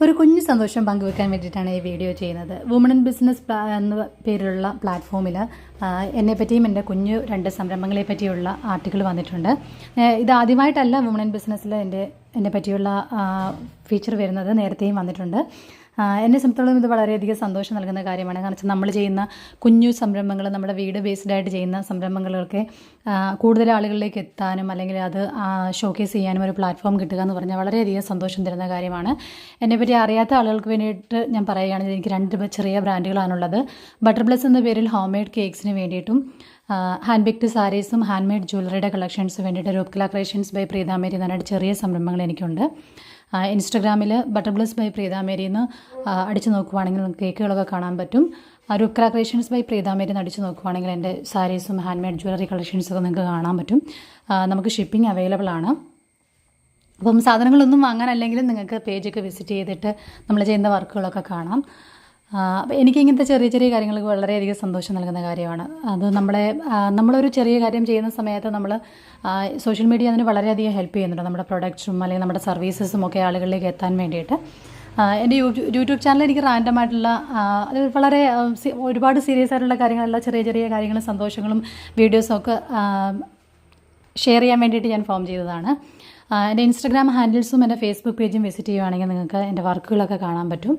ഒരു കുഞ്ഞു സന്തോഷം പങ്കുവെക്കാൻ വേണ്ടിയിട്ടാണ് ഈ വീഡിയോ ചെയ്യുന്നത്. വുമൺ ഇൻ ബിസിനസ് എന്ന പേരിലുള്ള പ്ലാറ്റ്ഫോമിൽ എന്നെപ്പറ്റിയും എൻ്റെ കുഞ്ഞു 2 സംരംഭങ്ങളെ പറ്റിയുള്ള ആർട്ടിക്കിൾ വന്നിട്ടുണ്ട്. ഇത് ആദ്യമായിട്ടല്ല വുമൺ ഇൻ ബിസിനസ്സിൽ എന്നെ പറ്റിയുള്ള ഫീച്ചർ വരുന്നത്, നേരത്തെയും വന്നിട്ടുണ്ട്. എന്നെ സംബന്ധിച്ചിടത്തോളം ഇത് വളരെയധികം സന്തോഷം നൽകുന്ന കാര്യമാണ്. കാരണം വെച്ചാൽ നമ്മൾ ചെയ്യുന്ന കുഞ്ഞു സംരംഭങ്ങൾ, നമ്മുടെ വീട് ബേസ്ഡായിട്ട് ചെയ്യുന്ന സംരംഭങ്ങളൊക്കെ കൂടുതൽ ആളുകളിലേക്ക് എത്താനും അല്ലെങ്കിൽ അത് ഷോക്കേസ് ചെയ്യാനും ഒരു പ്ലാറ്റ്ഫോം കിട്ടുക എന്ന് പറഞ്ഞാൽ വളരെയധികം സന്തോഷം തരുന്ന കാര്യമാണ്. എന്നെപ്പറ്റി അറിയാത്ത ആളുകൾക്ക് വേണ്ടിയിട്ട് ഞാൻ പറയുകയാണെങ്കിൽ എനിക്ക് 2 ചെറിയ ബ്രാൻഡുകളാണുള്ളത്. ബട്ടർ ബ്ലസ് എന്ന പേരിൽ ഹോം മെയ്ഡ് കേക്ക്സിന് വേണ്ടിയിട്ടും ഹാൻഡ് ബേക്ക്ഡ് സാരീസും ഹാൻഡ് മെയ്ഡ് ജ്വല്ലറിയുടെ കളക്ഷൻസ് വേണ്ടിയിട്ട് രൂപകല ക്രിയേഷൻസ് ബൈ പ്രീതാമേരി എന്ന് പറഞ്ഞിട്ട് ചെറിയ സംരംഭങ്ങൾ എനിക്കുണ്ട്. ഇൻസ്റ്റഗ്രാമിൽ ബട്ടർ ബ്ലസ് ബൈ പ്രീതാമേരി എന്ന് അടിച്ചു നോക്കുവാണെങ്കിൽ നമുക്ക് കേക്കുകളൊക്കെ കാണാൻ പറ്റും. രൂപകല ക്രിയേഷൻസ് ബൈ പ്രീതാമേരി എന്ന് അടിച്ചു നോക്കുവാണെങ്കിൽ എൻ്റെ സാരീസും ഹാൻഡ് മെയ്ഡ് ജ്വല്ലറി കളക്ഷൻസൊക്കെ നിങ്ങൾക്ക് കാണാൻ പറ്റും. നമുക്ക് ഷിപ്പിംഗ് അവൈലബിൾ ആണ്. അപ്പം സാധനങ്ങളൊന്നും വാങ്ങാനല്ലെങ്കിലും നിങ്ങൾക്ക് പേജൊക്കെ വിസിറ്റ് ചെയ്തിട്ട് നമ്മൾ ചെയ്യുന്ന വർക്കുകളൊക്കെ കാണാം. അപ്പോൾ എനിക്ക് ഇങ്ങനത്തെ ചെറിയ ചെറിയ കാര്യങ്ങൾക്ക് വളരെയധികം സന്തോഷം നൽകുന്ന കാര്യമാണ്. അത് നമ്മളൊരു ചെറിയ കാര്യം ചെയ്യുന്ന സമയത്ത് നമ്മൾ സോഷ്യൽ മീഡിയ അതിന് വളരെയധികം ഹെൽപ്പ് ചെയ്യുന്നുണ്ട്. നമ്മുടെ പ്രൊഡക്ട്സും അല്ലെങ്കിൽ നമ്മുടെ സർവീസസും ഒക്കെ ആളുകളിലേക്ക് എത്താൻ വേണ്ടിയിട്ട്. എൻ്റെ യൂട്യൂബ് ചാനൽ എനിക്ക് റാൻഡമായിട്ടുള്ള അത് വളരെ ഒരുപാട് സീരിയസ് ആയിട്ടുള്ള കാര്യങ്ങളല്ല, ചെറിയ ചെറിയ കാര്യങ്ങളും സന്തോഷങ്ങളും വീഡിയോസും ഒക്കെ ഷെയർ ചെയ്യാൻ വേണ്ടിയിട്ട് ഞാൻ ഫോം ചെയ്തതാണ്. എൻ്റെ ഇൻസ്റ്റഗ്രാം ഹാൻഡിൽസും എൻ്റെ ഫേസ്ബുക്ക് പേജും വിസിറ്റ് ചെയ്യുകയാണെങ്കിൽ നിങ്ങൾക്ക് എൻ്റെ വർക്കുകളൊക്കെ കാണാൻ പറ്റും.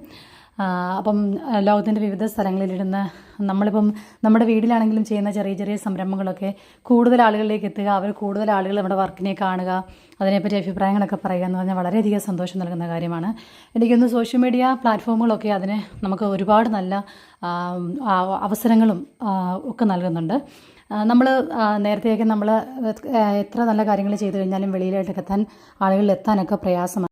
അപ്പം ലോകത്തിൻ്റെ വിവിധ സ്ഥലങ്ങളിലിരുന്ന് നമ്മളിപ്പം നമ്മുടെ വീട്ടിലാണെങ്കിലും ചെയ്യുന്ന ചെറിയ ചെറിയ സംരംഭങ്ങളൊക്കെ കൂടുതൽ ആളുകളിലേക്ക് എത്തുക, അവർ കൂടുതൽ ആളുകൾ നമ്മുടെ വർക്കിനെ കാണുക, അതിനെപ്പറ്റി അഭിപ്രായങ്ങളൊക്കെ പറയുക എന്ന് പറഞ്ഞാൽ വളരെയധികം സന്തോഷം നൽകുന്ന കാര്യമാണ്. എനിക്കൊന്ന് സോഷ്യൽ മീഡിയ പ്ലാറ്റ്ഫോമുകളൊക്കെ അതിന് നമുക്ക് ഒരുപാട് നല്ല അവസരങ്ങളും ഒക്കെ നൽകുന്നുണ്ട്. നമ്മൾ നേരത്തെയൊക്കെ നമ്മൾ എത്ര നല്ല കാര്യങ്ങൾ ചെയ്തു കഴിഞ്ഞാലും വെളിയിലോട്ടൊക്കെ എത്താൻ ആളുകളിൽ എത്താനൊക്കെ പ്രയാസമാണ്.